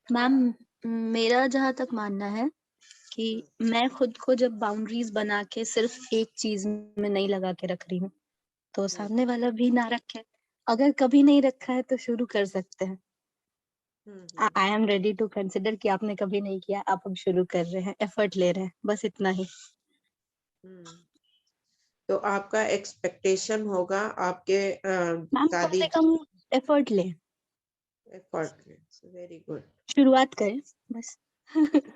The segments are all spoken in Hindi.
मैम, मेरा जहाँ तक मानना है कि मैं खुद को जब बाउंड्रीज बना के सिर्फ एक चीज में नहीं लगा के रख रही हूँ, तो सामने वाला भी ना रखे। अगर कभी नहीं रखा है तो शुरू कर सकते हैं। I am ready to consider कि आपने कभी नहीं किया, आप अब शुरू कर रहे हैं, एफर्ट ले रहे हैं, बस इतना ही। तो आपका एक्सपेक्टेशन होगा आपके मैम कम शादी से कम एफर्ट ले, एफर्ट। Very good. शुरुआत करें बस।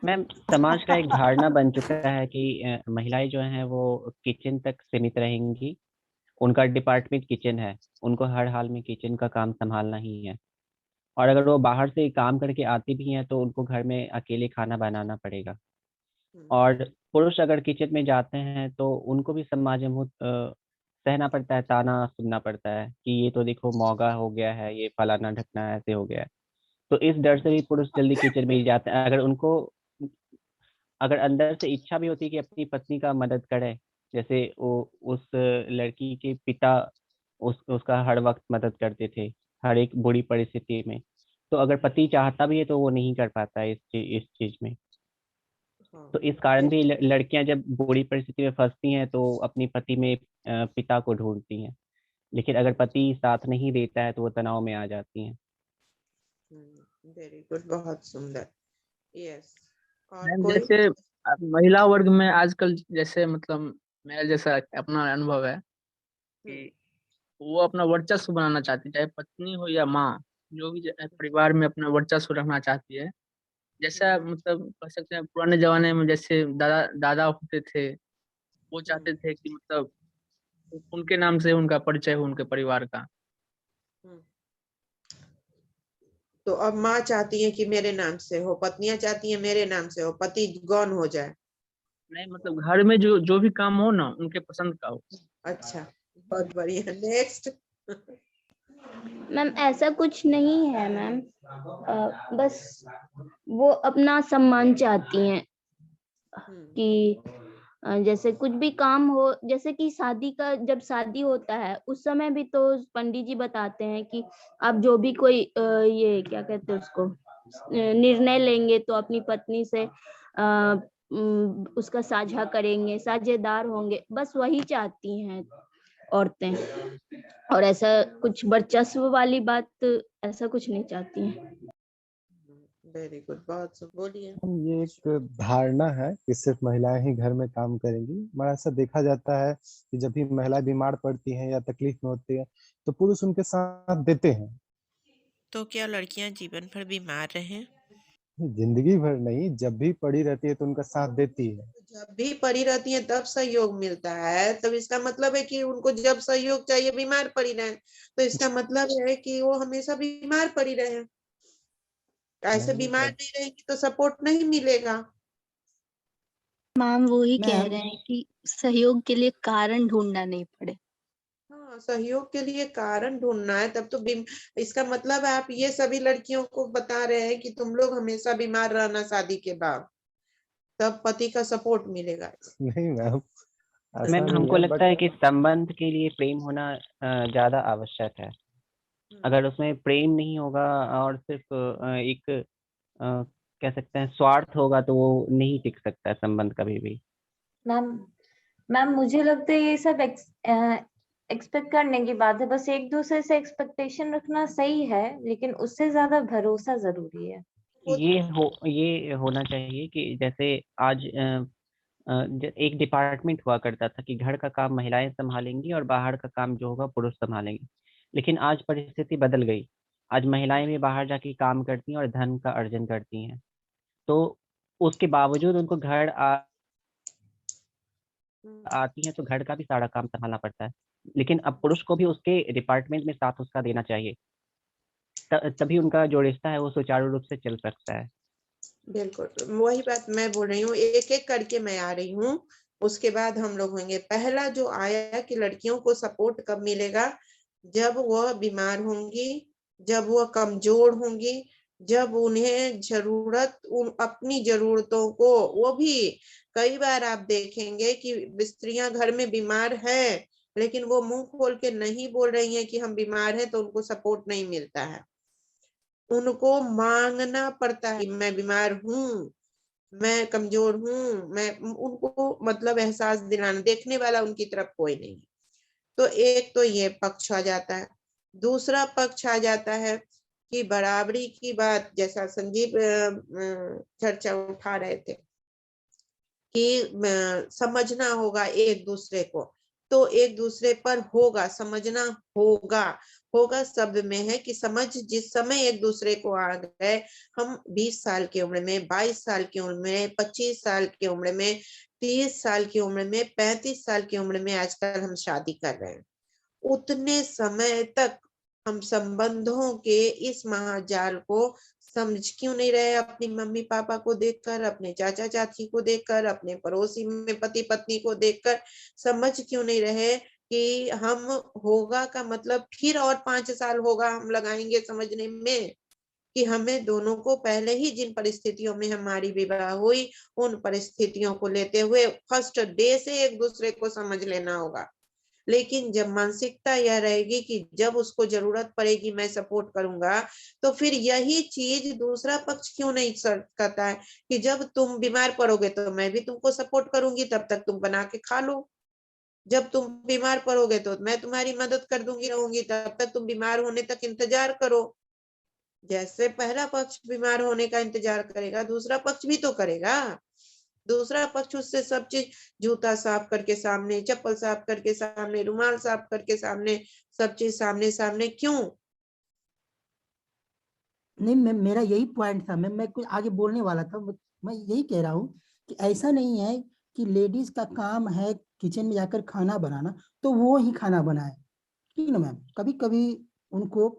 मैम, समाज का एक धारणा बन चुका है कि महिलाएं जो हैं वो किचन तक सीमित रहेंगी। उनका डिपार्टमेंट किचन है, उनको हर हाल में किचन का काम संभालना ही है। और अगर वो बाहर से काम करके आती भी हैं तो उनको घर में अकेले खाना बनाना पड़ेगा। और पुरुष अगर किचन में जाते हैं तो उनको भी समाज में सहना पड़ता है, ताना सुनना पड़ता है कि ये तो देखो मौगा हो गया है, ये फलाना ढकना ऐसे हो गया है। तो इस डर से भी पुरुष जल्दी किचन में ही जाते हैं। अगर अंदर से इच्छा भी होती है कि अपनी पत्नी का मदद करे, जैसे वो उस लड़की के पिता उसका हर वक्त मदद करते थे हर एक बुरी परिस्थिति में। तो अगर पति चाहता भी है तो वो नहीं कर पाता है इस चीज में। तो इस कारण भी लड़कियां जब बुरी परिस्थिति में फंसती हैं तो अपनी पति में पिता को ढूंढती हैं। लेकिन अगर पति साथ नहीं देता है तो वो तनाव में आ जाती हैं। वेरी गुड, बहुत सुंदर। यस। और मैम कोई? जैसे महिला वर्ग में आजकल जैसे मतलब मेरा जैसा अपना अनुभव है कि वो अपना वर्चस्व बनाना चाहती है, चाहे पत्नी हो या माँ, जो भी परिवार में अपना वर्चस्व रखना चाहती है। जैसा मतलब कह सकते हैं पुराने जमाने में जैसे दादा दादा होते थे, वो चाहते थे कि मतलब उनके नाम से उनका परिचय हो, उनके परिवार का। तो अब माँ चाहती है कि मेरे नाम से हो, पत्नियां चाहती है मेरे नाम से हो, पति गौन हो जाए। नहीं मतलब घर में जो भी काम हो ना उनके पसंद का हो। अच्छा, बहुत बढ़िया। नेक्स्ट। मैम ऐसा कुछ नहीं है मैम, बस वो अपना सम्मान चाहती हैं कि जैसे कुछ भी काम हो, जैसे कि शादी का जब शादी होता है उस समय भी तो पंडित जी बताते हैं कि आप जो भी कोई ये क्या कहते हैं उसको निर्णय लेंगे तो अपनी पत्नी से उसका साझा करेंगे, साझेदार होंगे, बस वही चाहती हैं औरतें। और ऐसा कुछ वर्चस्व वाली बात ऐसा कुछ नहीं चाहती हैं। वेरी गुड, बहुत बोलिए। ये एक धारणा है कि सिर्फ महिलाएं ही घर में काम करेंगी, मगर ऐसा देखा जाता है कि जब भी महिलाएं बीमार पड़ती हैं या तकलीफ में होती है तो पुरुष उनके साथ देते हैं। तो क्या लड़कियां जीवन भर बीमार रहें? जिंदगी भर नहीं, जब भी पड़ी रहती है तो उनका साथ देती है। जब भी पड़ी रहती है तब सहयोग मिलता है, तब इसका मतलब है कि उनको जब सहयोग चाहिए बीमार पड़ी रहे, तो इसका मतलब है कि वो हमेशा बीमार पड़ी रहे। ऐसे बीमार नहीं रहेगी तो सपोर्ट नहीं मिलेगा। मैम वही कह रहे हैं कि सहयोग के लिए कारण ढूंढना नहीं पड़े। हाँ, सहयोग के लिए कारण ढूंढना है, तब तो इसका मतलब है आप ये सभी लड़कियों को बता रहे हैं कि तुम लोग हमेशा बीमार रहना शादी के बाद, तब पति का सपोर्ट मिलेगा। नहीं मैम, मैम हमको लगता है कि संबंध के लिए प्रेम होना ज्यादा आवश्यक है। अगर उसमें प्रेम नहीं होगा और सिर्फ एक कह सकते हैं स्वार्थ होगा तो वो नहीं टिक सकता है संबंध कभी भी। मैम मुझे लगता है ये सब एक्सपेक्ट करने की बात है, बस एक दूसरे से एक्सपेक्टेशन रखना सही है, लेकिन उससे ज्यादा भरोसा जरूरी है। ये होना चाहिए कि जैसे आज एक डिपार्टमेंट हुआ करता था कि घर का काम महिलाएं संभालेंगी और बाहर का काम जो होगा पुरुष संभालेंगे। लेकिन आज परिस्थिति बदल गई। आज महिलाएं भी बाहर जाके काम करती हैं और धन का अर्जन करती हैं। तो उसके बावजूद उनको घर आती हैं तो घर का भी सारा काम संभालना पड़ता है। लेकिन अब पुरुष को भी उसके डिपार्टमेंट में साथ उसका देना चाहिए, तभी उनका जो रिश्ता है वो सुचारू रूप से चल सकता है। बिल्कुल वही बात मैं बोल रही हूँ, एक एक करके मैं आ रही हूँ, उसके बाद हम लोग होंगे। पहला जो आया कि लड़कियों को सपोर्ट कब मिलेगा, जब वह बीमार होंगी, जब वह कमजोर होंगी, जब उन्हें जरूरत अपनी जरूरतों को, वो भी कई बार आप देखेंगे कि स्त्रियां घर में बीमार हैं लेकिन वो मुंह खोल के नहीं बोल रही हैं कि हम बीमार हैं, तो उनको सपोर्ट नहीं मिलता है। उनको मांगना पड़ता है, मैं बीमार हूँ, मैं कमजोर हूँ, मैं उनको मतलब एहसास दिलाना, देखने वाला उनकी तरफ कोई नहीं। तो एक तो ये पक्ष आ जाता है। दूसरा पक्ष आ जाता है कि बराबरी की बात, जैसा संजीव चर्चा उठा रहे थे कि समझना होगा एक दूसरे को, तो एक दूसरे पर होगा, समझना होगा। होगा शब्द में है कि समझ जिस समय एक दूसरे को आ गए, हम 20 साल की उम्र में, 22 साल की उम्र में, 25 साल की उम्र में, 30 साल की उम्र में, 35 साल की उम्र में आजकल हम शादी कर रहे हैं, उतने समय तक हम संबंधों के इस महाजाल को समझ क्यों नहीं रहे? अपनी मम्मी पापा को देखकर, अपने चाचा चाची को देखकर, अपने पड़ोसी में पति पत्नी को देखकर समझ क्यों नहीं रहे कि हम होगा का मतलब फिर और 5 साल होगा हम लगाएंगे समझने में, कि हमें दोनों को पहले ही जिन परिस्थितियों में हमारी विवाह हुई, उन परिस्थितियों को लेते हुए फर्स्ट डे से एक दूसरे को समझ लेना होगा। लेकिन जब मानसिकता यह रहेगी कि जब उसको जरूरत पड़ेगी मैं सपोर्ट करूंगा, तो फिर यही चीज दूसरा पक्ष क्यों नहीं करता है कि जब तुम बीमार पड़ोगे तो मैं भी तुमको सपोर्ट करूंगी, तब तक तुम बना के खा लो। जब तुम बीमार पड़ोगे तो मैं तुम्हारी मदद कर दूंगी रहूंगी, तब तक तुम बीमार होने तक इंतजार करो। जैसे पहला पक्ष बीमार होने का इंतजार करेगा, दूसरा पक्ष भी तो करेगा। दूसरा पक्ष उससे सब चीज, जूता साफ करके सामने, चप्पल साफ करके सामने, रुमाल साफ करके सामने, सब चीज सामने सामने क्यों? नहीं, मेरा यही पॉइंट था। मैं कुछ आगे बोलने वाला था। मैं यही कह रहा हूँ कि ऐसा नहीं है कि लेडीज का काम है किचन में जाकर खाना बनाना तो वो ही खाना बनाए, ठीक है ना मैम। कभी कभी उनको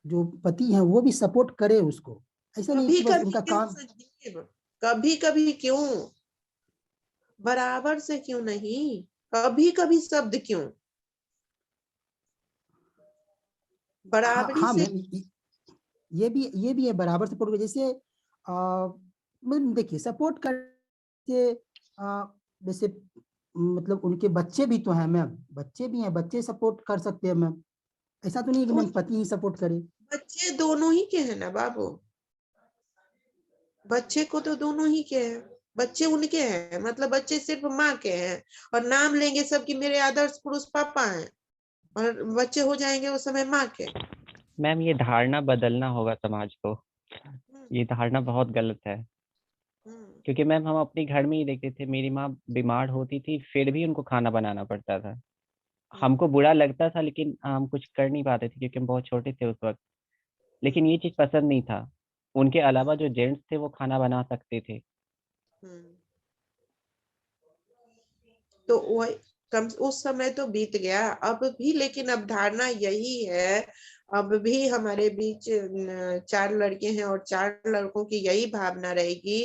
जो पति है वो भी सपोर्ट करे उसको, ऐसा नहीं कभी कि बस कभी उनका क्यों काम। संजीव? कभी कभी क्यों? बराबर से क्यों नहीं? कभी कभी शब्द क्यों? हाँ बराबरी हाँ से। मैम, ये भी है, बराबर सपोर्ट। जैसे मैम देखिए, सपोर्ट कर जैसे मतलब उनके बच्चे भी तो हैं मैम, बच्चे भी हैं, बच्चे सपोर्ट कर सकते हैं मैम। ऐसा तो नहीं है कि तो मैम पति ही सपोर्ट करे। बच्चे दोनों ही के हैं ना बाबू, बच्चे को तो दोनों ही के हैं, बच्चे उनके हैं, मतलब बच्चे सिर्फ माँ के हैं, और नाम लेंगे सब कि मेरे आदर्श पुरुष पापा हैं, और बच्चे हो जाएंगे उस समय माँ के। मैम ये धारणा बदलना होगा समाज को, हम्म, ये धारणा बहुत गलत है। हम्म, क्योंकि मैम हम अपने घर में ही देखते थे, मेरी माँ बीमार होती थी फिर भी उनको खाना बनाना पड़ता था। हमको बुरा लगता था लेकिन हम कुछ कर नहीं पाते थे क्योंकि हम बहुत छोटे थे उस वक्त। लेकिन ये चीज पसंद नहीं था, उनके अलावा जो जेंट्स थे वो खाना बना सकते थे। हम्म। तो वही कम उस समय तो बीत गया, अब भी लेकिन अब धारणा यही है। अब भी हमारे बीच 4 लड़के हैं और 4 लड़कों की यही भावना रहेगी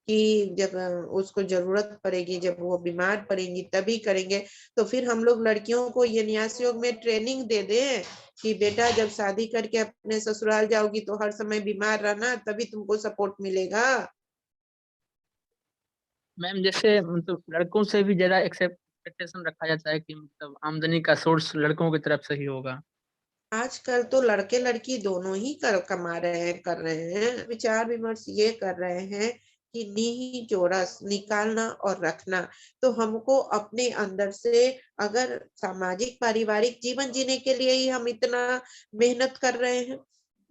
कि जब उसको जरूरत पड़ेगी, जब वो बीमार पड़ेंगी तभी करेंगे। तो फिर हम लोग लड़कियों को ये न्यास योग में ट्रेनिंग दे दें कि बेटा जब शादी करके अपने ससुराल जाओगी तो हर समय बीमार रहना, तभी तुमको सपोर्ट मिलेगा। मैम जैसे मतलब लड़कों से भी ज्यादा एक्सपेक्टेशन रखा जाता है कि मतलब आमदनी का सोर्स लड़कों की तरफ से ही होगा। आजकल तो लड़के लड़की दोनों ही कमा रहे हैं, कर रहे हैं। विचार विमर्श ये कर रहे हैं कि नीही जोरस निकालना और रखना। तो हमको अपने अंदर से, अगर सामाजिक पारिवारिक जीवन जीने के लिए ही हम इतना मेहनत कर रहे हैं,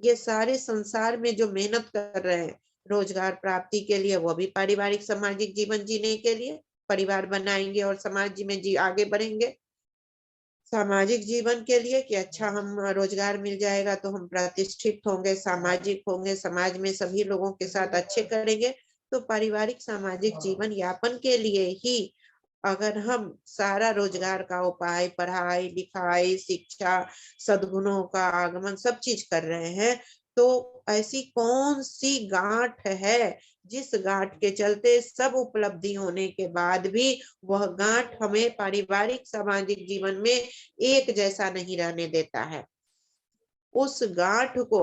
ये सारे संसार में जो मेहनत कर रहे हैं रोजगार प्राप्ति के लिए, वो भी पारिवारिक सामाजिक जीवन जीने के लिए, परिवार बनाएंगे और समाज में आगे बढ़ेंगे। सामाजिक जीवन के लिए कि अच्छा हम रोजगार मिल जाएगा तो हम प्रतिष्ठित होंगे, सामाजिक होंगे, समाज में सभी लोगों के साथ अच्छे करेंगे। तो पारिवारिक सामाजिक जीवन यापन के लिए ही अगर हम सारा रोजगार का उपाय, पढ़ाई लिखाई, शिक्षा, सद्गुणों का आगमन सब चीज कर रहे हैं, तो ऐसी कौन सी गांठ है जिस गांठ के चलते सब उपलब्धि होने के बाद भी वह गांठ हमें पारिवारिक सामाजिक जीवन में एक जैसा नहीं रहने देता है? उस गांठ को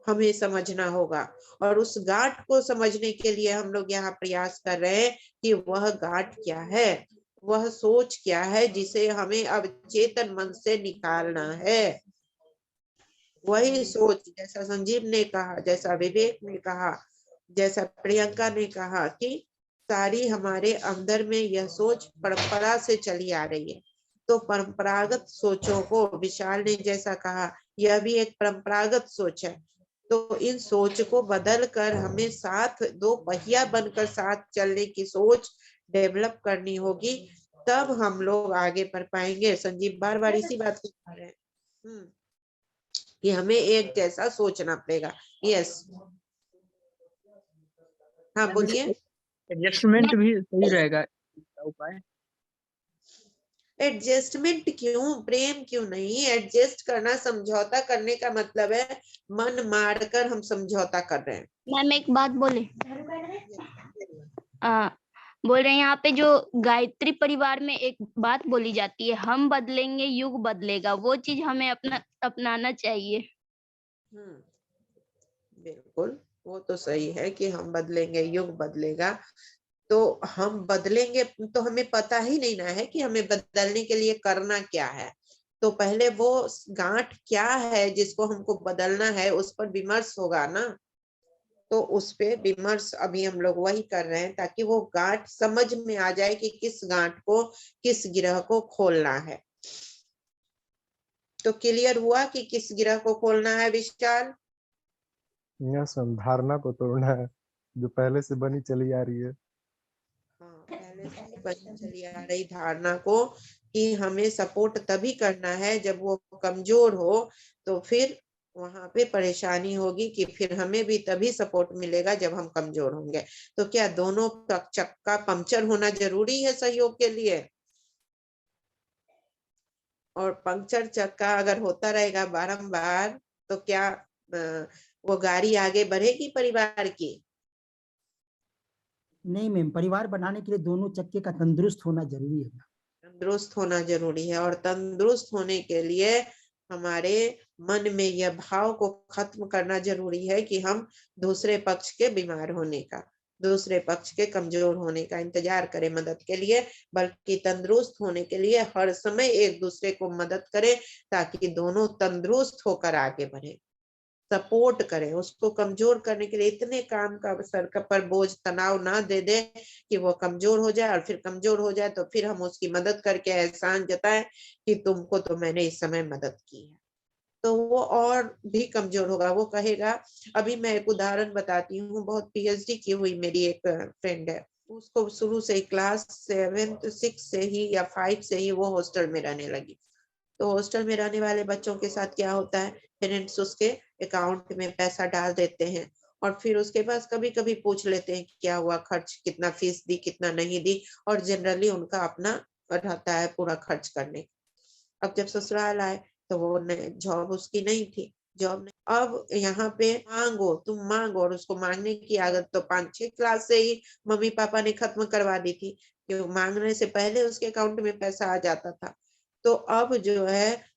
हमें समझना होगा, और उस गांठ को समझने के लिए हम लोग यहाँ प्रयास कर रहे हैं कि वह गांठ क्या है, वह सोच क्या है जिसे हमें अब चेतन मन से निकालना है। वही सोच, जैसा संजीव ने कहा, जैसा विवेक ने कहा, जैसा प्रियंका ने कहा कि सारी हमारे अंदर में यह सोच परंपरा से चली आ रही है। तो परंपरागत सोचों को, विशाल ने जैसा कहा, यह भी एक परंपरागत सोच है। तो इन सोच को बदल कर हमें साथ दो पहिया बनकर साथ चलने की सोच डेवलप करनी होगी, तब हम लोग आगे बढ़ पाएंगे। संजीव बार बार इसी बात को कह रहे हैं कि हमें एक जैसा सोचना पड़ेगा। यस, हाँ बोलिए। एडजस्टमेंट भी सही रहेगा इसका उपाय। एडजस्टमेंट क्यों, प्रेम क्यों नहीं? एडजस्ट करना, समझौता करने का मतलब है मन मार कर हम समझौता कर रहे हैं। मैम एक बात बोले, बोल रहे हैं यहाँ पे जो गायत्री परिवार में एक बात बोली जाती है, हम बदलेंगे युग बदलेगा, वो चीज हमें अपनाना चाहिए। बिल्कुल, वो तो सही है कि हम बदलेंगे युग बदलेगा। तो हम बदलेंगे तो हमें पता ही नहीं ना है कि हमें बदलने के लिए करना क्या है। तो पहले वो गांठ क्या है जिसको हमको बदलना है, उस पर विमर्श होगा ना। तो उस पे विमर्श अभी हम लोग वही कर रहे हैं, ताकि वो गांठ समझ में आ जाए कि किस गांठ को, किस गिरह को खोलना है। तो क्लियर हुआ कि किस गिरह को खोलना है विशाल? यस मैम, धारणा को तोड़ना है जो पहले से बनी चली आ रही है। हाँ, पहले से बनी चली आ रही धारणा को कि हमें सपोर्ट तभी करना है जब वो कमजोर हो। तो फिर वहां पे परेशानी होगी कि फिर हमें भी तभी सपोर्ट मिलेगा जब हम कमजोर होंगे। तो क्या दोनों चक्का पंक्चर होना जरूरी है सहयोग के लिए? और पंक्चर चक्का अगर होता रहेगा बारंबार, तो क्या वो गाड़ी आगे बढ़ेगी परिवार की? नहीं मैम, परिवार बनाने के लिए दोनों चक्के का तंदुरुस्त होना जरूरी है। तंदुरुस्त होना जरूरी है, और तंदुरुस्त होने के लिए हमारे मन में यह भाव को खत्म करना जरूरी है कि हम दूसरे पक्ष के बीमार होने का, दूसरे पक्ष के कमजोर होने का इंतजार करें मदद के लिए, बल्कि तंदुरुस्त होने के लिए हर समय एक दूसरे को मदद करें, ताकि दोनों तंदुरुस्त होकर आगे बढ़े। सपोर्ट करें, उसको कमजोर करने के लिए इतने काम का सर पर बोझ, तनाव ना दे दे कि वो कमजोर हो जाए, और फिर कमजोर हो जाए तो फिर हम उसकी मदद करके एहसान जताएं कि तुमको तो मैंने इस समय मदद की है। तो वो और भी कमजोर होगा। वो कहेगा, अभी मैं एक उदाहरण बताती हूँ, बहुत पीएचडी की हुई मेरी एक फ्रेंड है, उसको शुरू से क्लास 7 6 से ही या 5 से ही वो हॉस्टल में रहने लगी। तो हॉस्टल में रहने वाले बच्चों के साथ क्या होता है, पेरेंट्स उसके अकाउंट में पैसा डाल देते हैं, और फिर उसके पास कभी कभी पूछ लेते हैं कि क्या हुआ खर्च, कितना फीस दी, कितना नहीं दी, और जनरली उनका अपना रहता है पूरा खर्च करने। अब जब ससुराल आए तो वो जॉब उसकी नहीं थी, जॉब नहीं। अब यहाँ पे मांगो, तुम मांगो, और उसको मांगने की आदत तो 5-6 क्लास से ही मम्मी पापा ने खत्म करवा दी थी, कि मांगने से पहले उसके अकाउंट में पैसा आ जाता था। तो अब जो है,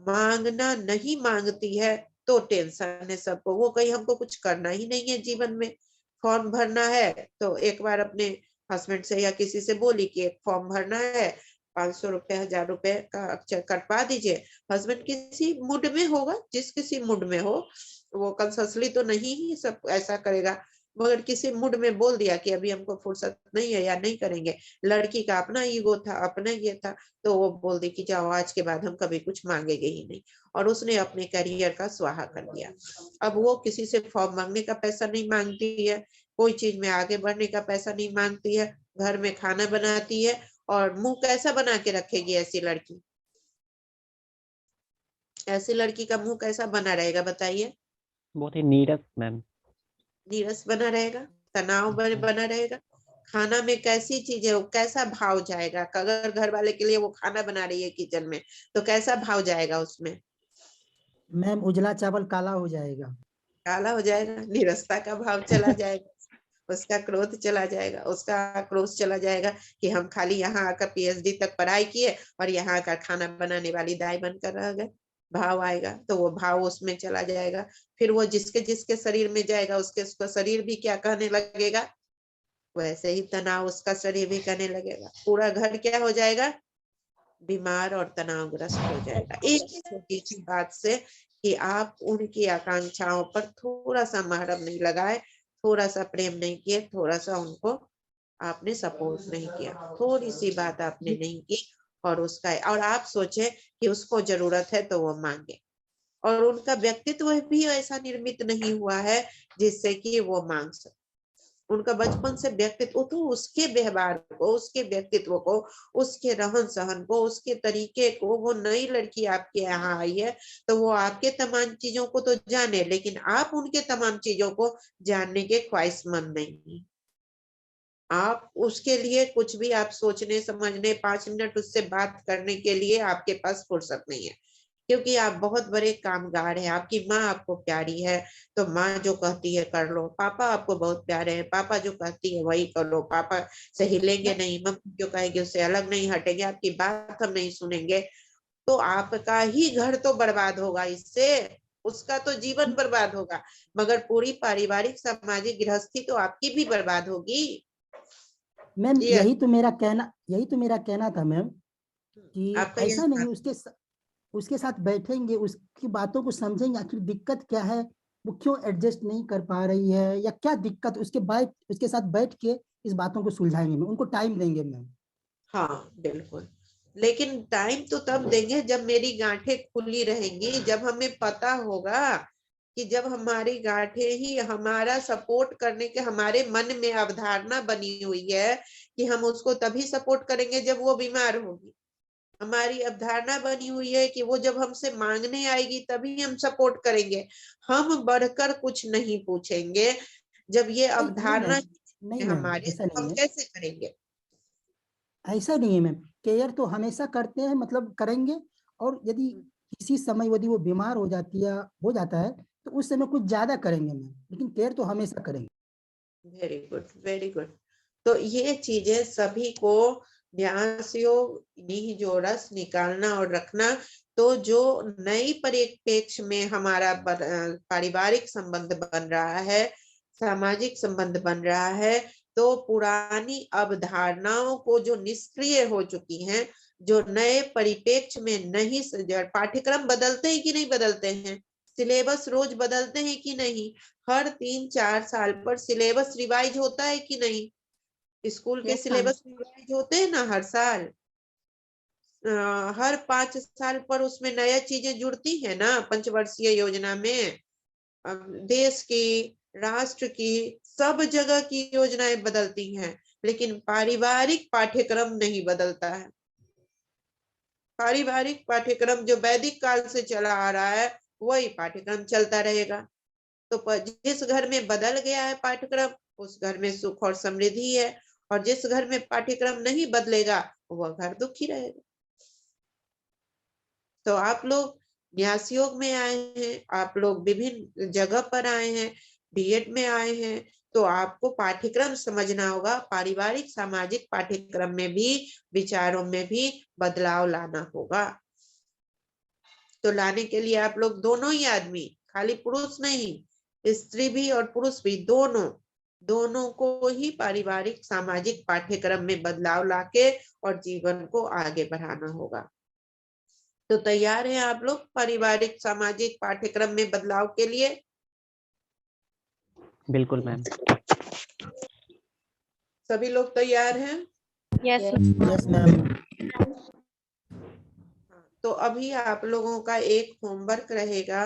मांगना नहीं मांगती है तो टेंशन है सबको। वो कहीं हमको कुछ करना ही नहीं है जीवन में, फॉर्म भरना है तो एक बार अपने हस्बैंड से या किसी से बोली कि एक फॉर्म भरना है, 500 रुपए 1000 रुपए का कटवा दीजिए। हस्बैंड किसी मूड में होगा, जिस किसी मूड में हो, वो कंससली तो नहीं ही सब ऐसा करेगा, मगर किसी मूड में बोल दिया कि अभी हमको फुर्सत नहीं है या नहीं करेंगे। लड़की का अपना ईगो था, अपना ये था, तो वो बोल दी कि जाओ आज के बाद हम कभी कुछ मांगेंगे ही नहीं, और उसने अपने करियर का स्वाहा कर दिया। अब वो किसी से फॉर्म मांगने का पैसा नहीं मांगती है, कोई चीज में आगे बढ़ने का पैसा नहीं मांगती है, घर में खाना बनाती है, और मुंह कैसा बना के रखेगी ऐसी लड़की? ऐसी लड़की का मुंह कैसा बना रहेगा बताइए? बहुत ही नीरस मैम। नीरस बना रहेगा, तनाव बना रहेगा। खाना में कैसी चीजें, कैसा भाव जाएगा? अगर घर वाले के लिए वो खाना बना रही है किचन में, तो कैसा भाव जाएगा उसमें? मैम उजला चावल काला हो जाएगा। काला हो जाएगा, नीरसता का भाव चला जाएगा, उसका क्रोध चला जाएगा, उसका आक्रोश चला जाएगा कि हम खाली यहाँ आकर पीएचडी तक पढ़ाई किए और यहाँ आकर खाना बनाने वाली दाई बनकर रह गए। भाव आएगा तो वो भाव उसमें चला जाएगा। फिर वो जिसके जिसके शरीर में जाएगा, उसके उसका शरीर भी क्या कहने लगेगा, वैसे ही तनाव उसका शरीर भी करने लगेगा। पूरा घर क्या हो जाएगा, बीमार और तनावग्रस्त हो जाएगा। एक छोटी सी बात से कि आप उनकी आकांक्षाओं पर थोड़ा सा महरम नहीं लगाए, थोड़ा सा प्रेम नहीं किए, थोड़ा सा उनको आपने सपोर्ट नहीं किया, थोड़ी सी बात आपने नहीं की, और उसका और आप सोचे कि उसको जरूरत है तो वो मांगे, और उनका व्यक्तित्व भी ऐसा निर्मित नहीं हुआ है जिससे कि वो मांग सके। उनका बचपन से व्यक्तित्व, तो उसके व्यवहार को, उसके व्यक्तित्व को, उसके रहन सहन को, उसके तरीके को, वो नई लड़की आपके यहाँ आई है तो वो आपके तमाम चीजों को तो जाने, लेकिन आप उनके तमाम चीजों को जानने के ख्वाहिशमंद नहीं। आप उसके लिए कुछ भी आप सोचने समझने 5 मिनट उससे बात करने के लिए आपके पास फुर्सत नहीं है, क्योंकि आप बहुत बड़े कामगार हैं। आपकी माँ आपको प्यारी है तो माँ जो कहती है कर लो, पापा आपको बहुत प्यारे हैं, पापा जो कहती है वही कर लो, पापा से हिलेंगे नहीं, मम्मी जो कहेगी उससे अलग नहीं हटेंगे, आपकी बात हम नहीं सुनेंगे, तो आपका ही घर तो बर्बाद होगा इससे, उसका तो जीवन बर्बाद होगा, मगर पूरी पारिवारिक सामाजिक गृहस्थी तो आपकी भी बर्बाद होगी। मैम यही तो मेरा कहना था मैम, कि आपका ऐसा यही नहीं उसके साथ बैठेंगे, उसकी बातों को समझेंगे, आखिर दिक्कत क्या है, वो क्यों एडजस्ट नहीं कर पा रही है या क्या दिक्कत, उसके साथ बैठ के इस बातों को सुलझाएंगे मैम, उनको टाइम देंगे मैम। हाँ बिल्कुल, लेकिन टाइम तो तब देंगे जब मेरी गांठें खुली रहेंगी, जब हमें पता होगा कि जब हमारी गांठें ही हमारा सपोर्ट करने के, हमारे मन में अवधारणा बनी हुई है कि हम उसको तभी सपोर्ट करेंगे जब वो बीमार होगी, हमारी अवधारणा बनी हुई है कि वो जब हमसे मांगने आएगी तभी हम सपोर्ट करेंगे, हम बढ़कर कुछ नहीं पूछेंगे। जब ये अवधारणा नहीं मैम, हमारे, ऐसा तो नहीं हम है, कैसे करेंगे? ऐसा नहीं है मैम, केयर तो हमेशा करते हैं, मतलब करेंगे, और यदि किसी समय यदि वो बीमार हो जाती है, हो जाता है, तो उस समय कुछ ज्यादा करेंगे मैम, लेकिन केयर तो हमेशा करेंगे। Very good, very good. तो ये चीजें सभी को न्यास योग जो रस निकालना और रखना, तो जो नई परिप्रेक्ष्य में हमारा पारिवारिक संबंध बन रहा है, सामाजिक संबंध बन रहा है, तो पुरानी अवधारणाओं को जो निष्क्रिय हो चुकी हैं, जो नए परिप्रेक्ष्य में नहीं, पाठ्यक्रम बदलते हैं कि नहीं बदलते हैं, सिलेबस रोज बदलते हैं कि नहीं, हर 3-4 साल पर सिलेबस रिवाइज होता है कि नहीं, स्कूल के सिलेबस रिवाइज होते हैं ना हर साल, हर 5 साल पर उसमें नया चीजें जुड़ती है ना, पंचवर्षीय योजना में देश की, राष्ट्र की, सब जगह की योजनाएं बदलती हैं, लेकिन पारिवारिक पाठ्यक्रम नहीं बदलता है। पारिवारिक पाठ्यक्रम जो वैदिक काल से चला आ रहा है वही पाठ्यक्रम चलता रहेगा। तो जिस घर में बदल गया है पाठ्यक्रम, उस घर में सुख और समृद्धि है, और जिस घर में पाठ्यक्रम नहीं बदलेगा वह घर दुखी रहेगा। तो आप लोग न्यास योग में आए हैं, आप लोग विभिन्न जगह पर आए हैं, बीएड में आए हैं, तो आपको पाठ्यक्रम समझना होगा, पारिवारिक सामाजिक पाठ्यक्रम में भी, विचारों में भी बदलाव लाना होगा। तो लाने के लिए आप लोग दोनों ही आदमी, खाली पुरुष नहीं, स्त्री भी और पुरुष भी, दोनों को ही पारिवारिक सामाजिक पाठ्यक्रम में बदलाव लाके और जीवन को आगे बढ़ाना होगा। तो तैयार हैं आप लोग पारिवारिक सामाजिक पाठ्यक्रम में बदलाव के लिए? बिल्कुल मैम। सभी लोग तैयार हैं? Yes ma'am. तो अभी आप लोगों का एक होमवर्क रहेगा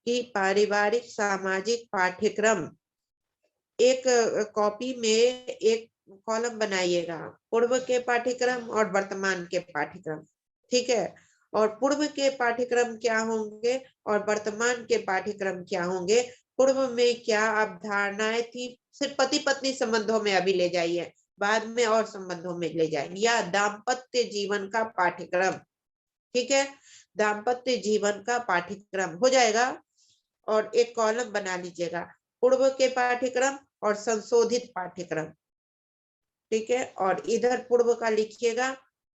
कि पारिवारिक सामाजिक पाठ्यक्रम, एक कॉपी में एक कॉलम बनाइएगा, पूर्व के पाठ्यक्रम और वर्तमान के पाठ्यक्रम, ठीक है, और पूर्व के पाठ्यक्रम क्या होंगे और वर्तमान के पाठ्यक्रम क्या होंगे, पूर्व में क्या अवधारणाएं थी, सिर्फ पति पत्नी संबंधों में अभी ले जाइए, बाद में और संबंधों में ले जाएंगे, या दाम्पत्य जीवन का पाठ्यक्रम, ठीक है, दाम्पत्य जीवन का पाठ्यक्रम हो जाएगा, और एक कॉलम बना लीजिएगा, पूर्व के पाठ्यक्रम और संशोधित पाठ्यक्रम, ठीक है, और इधर पूर्व का लिखिएगा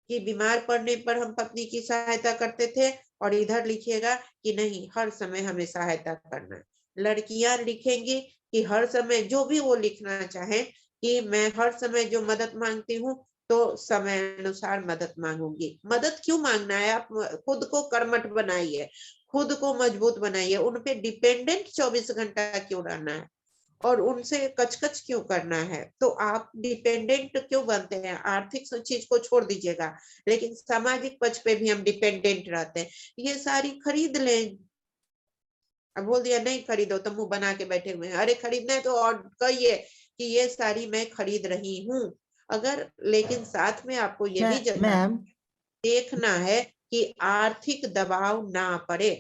कि बीमार पड़ने पर हम पत्नी की सहायता करते थे, और इधर लिखिएगा कि नहीं, हर समय हमें सहायता करना है। लड़कियां लिखेंगी कि हर समय, जो भी वो लिखना चाहे, कि मैं हर समय जो मदद मांगती हूँ तो समय अनुसार मदद मांगूंगी। मदद क्यों मांगना है, आप खुद को कर्मठ बनाइए, खुद को मजबूत बनाइए। उन पे डिपेंडेंट 24 घंटा क्यों रहना है और उनसे कचकच क्यों करना है? तो आप डिपेंडेंट क्यों बनते हैं? आर्थिक चीज को छोड़ दीजिएगा, लेकिन सामाजिक पक्ष पे भी हम डिपेंडेंट रहते हैं। ये सारी खरीद लें। अब बोल दिया नहीं खरीदो तो मुंह बना के बैठे हुए हैं। अरे खरीदना है तो और कहिए कि ये साड़ी मैं खरीद रही हूँ। अगर लेकिन साथ में आपको ये भी मैम देखना है कि आर्थिक दबाव ना पड़े।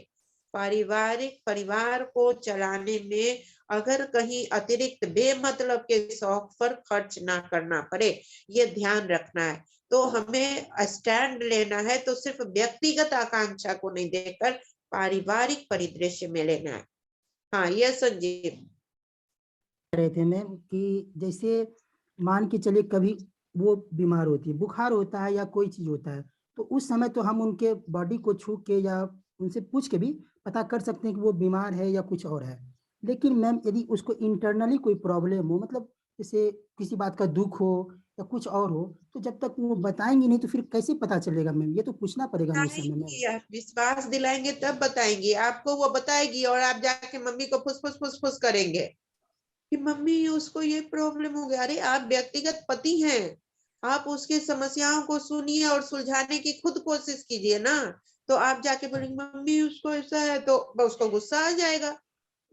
परिवार को चलाने में अगर कहीं अतिरिक्त बेमतलब के शौक पर खर्च ना करना पड़े, ये ध्यान रखना है। तो हमें स्टैंड लेना है तो सिर्फ व्यक्तिगत आकांक्षा को नहीं देखकर पारिवारिक परिदृश्य में लेना है। हाँ, ये संजीव रहे थे मैम कि जैसे मान के चलिए कभी वो बीमार होती है, बुखार होता है या कोई चीज होता है, तो उस समय तो हम उनके बॉडी को छू के या उनसे पूछ के भी पता कर सकते हैं कि वो बीमार है या कुछ और है। लेकिन मैम यदि उसको इंटरनली कोई प्रॉब्लम हो, मतलब जैसे किसी बात का दुख हो या कुछ और हो, तो जब तक वो बताएंगे नहीं तो फिर कैसे पता चलेगा मैम? ये तो पूछना पड़ेगा हमें समय में। आप विश्वास दिलाएंगे तब बताएंगी। आपको वो बताएगी और आप जाके मम्मी को फुस करेंगे कि मम्मी उसको ये प्रॉब्लम हो गया। अरे आप व्यक्तिगत पति हैं, आप उसकी समस्याओं को सुनिए और सुलझाने की खुद कोशिश कीजिए ना। तो आप जाके बोलेंगे मम्मी उसको ऐसा है, तो उसको गुस्सा आ जाएगा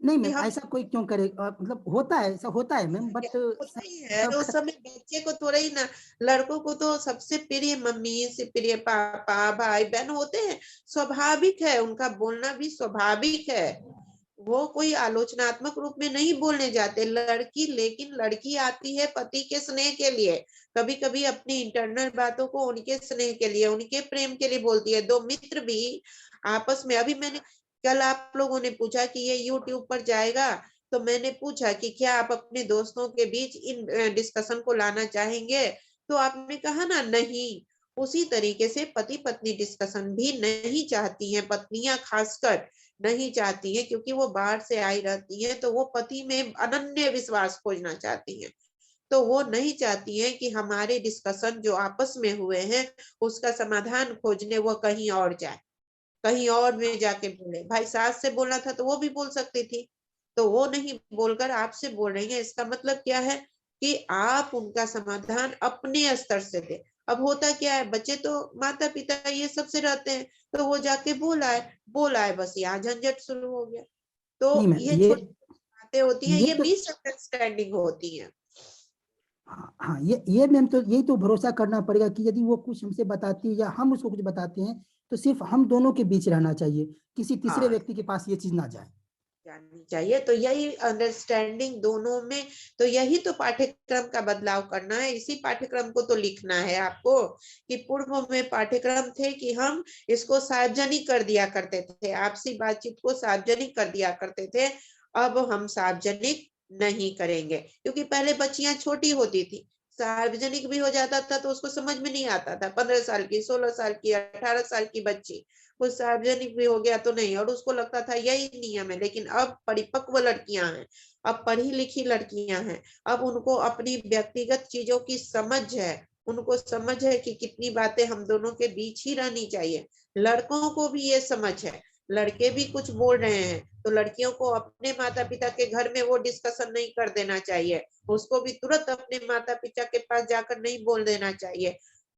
नहीं कि मैम, हम ऐसा कोई क्यों करे? मतलब होता है, ऐसा होता है मैम, बट होता ही है। उस समय बच्चे को थोड़ा ही ना, लड़कों को तो सबसे प्रिय मम्मी से प्रिय पापा भाई बहन होते हैं। स्वाभाविक है, उनका बोलना भी स्वाभाविक है। वो कोई आलोचनात्मक रूप में नहीं बोलने जाते लड़की, लेकिन लड़की आती है पति के स्नेह के लिए, कभी कभी अपनी इंटरनल बातों को उनके स्नेह के लिए, उनके प्रेम के लिए बोलती है। दो मित्र भी आपस में, अभी मैंने कल आप लोगों ने पूछा कि ये YouTube पर जाएगा, तो मैंने पूछा कि क्या आप अपने दोस्तों के बीच इन डिस्कशन को लाना चाहेंगे? तो आपने कहा ना नहीं। उसी तरीके से पति पत्नी डिस्कशन भी नहीं चाहती हैं, पत्नियां खासकर नहीं चाहती है, क्योंकि वो बाहर से आई रहती है तो वो पति में अनन्य विश्वास खोजना चाहती है। तो वो नहीं चाहती है कि हमारे डिस्कशन जो आपस में हुए हैं उसका समाधान खोजने वो कहीं और जाए, कहीं और में जाके बोले। भाई सास से बोलना था तो वो भी बोल सकती थी, तो वो नहीं बोलकर आपसे बोल रही है। इसका मतलब क्या है कि आप उनका समाधान अपने स्तर से दे। अब होता क्या है, बच्चे तो माता पिता ये सबसे रहते हैं, तो वो जाके बोला है बस यहाँ झंझट शुरू हो गया। तो नहीं मैम, ये छोटी बातें होती हैं, ये ये तो मिसअंडरस्टैंडिंग होती है। हाँ, ये मैम, तो यही तो भरोसा करना पड़ेगा कि यदि वो कुछ हमसे बताती है या हम उसको कुछ बताते हैं तो सिर्फ हम दोनों के बीच रहना चाहिए, किसी तीसरे हाँ, व्यक्ति के पास ये चीज ना जाए। जाननी चाहिए। तो यही अंडरस्टैंडिंग दोनों में, तो यही तो पाठ्यक्रम का बदलाव करना है। इसी पाठ्यक्रम को तो लिखना है आपको कि पूर्व में पाठ्यक्रम थे कि हम इसको सार्वजनिक कर दिया करते थे, आपसी बातचीत को सार्वजनिक कर दिया करते थे। अब हम सार्वजनिक नहीं करेंगे, क्योंकि पहले बच्चियां छोटी होती थी, सार्वजनिक भी हो जाता था तो उसको समझ में नहीं आता था। 15 साल की, 16 साल की, 18 साल की बच्ची, कुछ सार्वजनिक भी हो गया तो नहीं, और उसको लगता था यही नियम है। लेकिन अब परिपक्व लड़कियां हैं, अब पढ़ी लिखी लड़कियां हैं, अब उनको अपनी व्यक्तिगत चीजों की समझ है, उनको समझ है कि कितनी बातें हम दोनों के बीच ही रहनी चाहिए। लड़कों को भी ये समझ है, लड़के भी कुछ बोल रहे हैं तो लड़कियों को अपने माता पिता के घर में वो डिस्कशन नहीं कर देना चाहिए, उसको भी तुरंत अपने माता पिता के पास जाकर नहीं बोल देना चाहिए।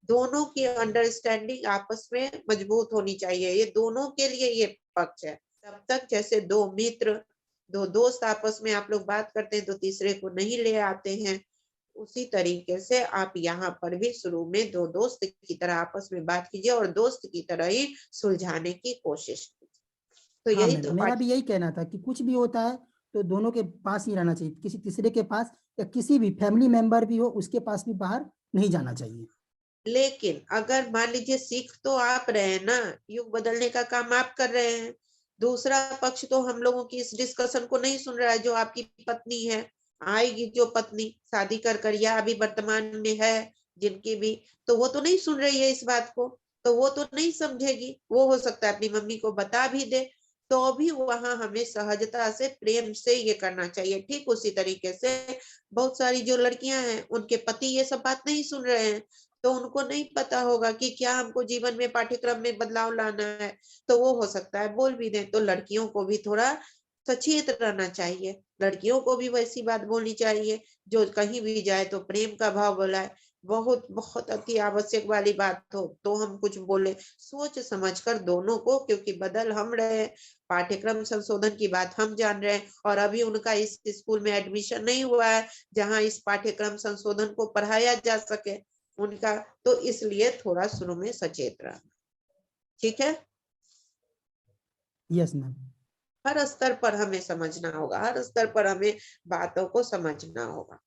दोनों की अंडरस्टैंडिंग आपस में मजबूत होनी चाहिए, ये दोनों के लिए ये पक्ष है। तब तक जैसे दो मित्र, दो दोस्त आपस में आप लोग बात करते हैं तो तीसरे को नहीं ले आते हैं, उसी तरीके से आप यहाँ पर भी शुरू में दो दोस्त की तरह आपस में बात कीजिए और दोस्त की तरह ही सुलझाने की कोशिश कीजिए। तो हाँ यही मैम, तो मेरा भी यही कहना था कि कुछ भी होता है तो दोनों के पास ही रहना चाहिए, किसी तीसरे के पास या किसी भी फैमिली मेंबर भी हो उसके पास भी बाहर नहीं जाना चाहिए। लेकिन अगर मान लीजिए सीख तो आप रहे हैं ना, युग बदलने का काम आप कर रहे हैं, दूसरा पक्ष तो हम लोगों की इस डिस्कशन को नहीं सुन रहा है। जो आपकी पत्नी है, आएगी जो पत्नी शादी कर या अभी वर्तमान में है जिनकी भी, तो वो तो नहीं सुन रही है इस बात को, तो वो तो नहीं समझेगी। वो हो सकता है अपनी मम्मी को बता भी दे, तो भी वहां हमें सहजता से प्रेम से ये करना चाहिए। ठीक उसी तरीके से बहुत सारी जो लड़कियां हैं उनके पति ये सब बात नहीं सुन रहे हैं, तो उनको नहीं पता होगा कि क्या हमको जीवन में पाठ्यक्रम में बदलाव लाना है, तो वो हो सकता है बोल भी दें। तो लड़कियों को भी थोड़ा सचेत रहना चाहिए, लड़कियों को भी वैसी बात बोलनी चाहिए, जो कहीं भी जाए तो प्रेम का भाव बोलाए। बहुत बहुत अति आवश्यक वाली बात हो तो हम कुछ बोले, सोच समझ कर दोनों को, क्योंकि बदल हम रहे, पाठ्यक्रम संशोधन की बात हम जान रहे हैं, और अभी उनका इस स्कूल में एडमिशन नहीं हुआ है जहां इस पाठ्यक्रम संशोधन को पढ़ाया जा सके उनका, तो इसलिए थोड़ा शुरू में सचेत रहना। ठीक है, यस मैम। हर स्तर पर हमें समझना होगा, हर स्तर पर हमें बातों को समझना होगा।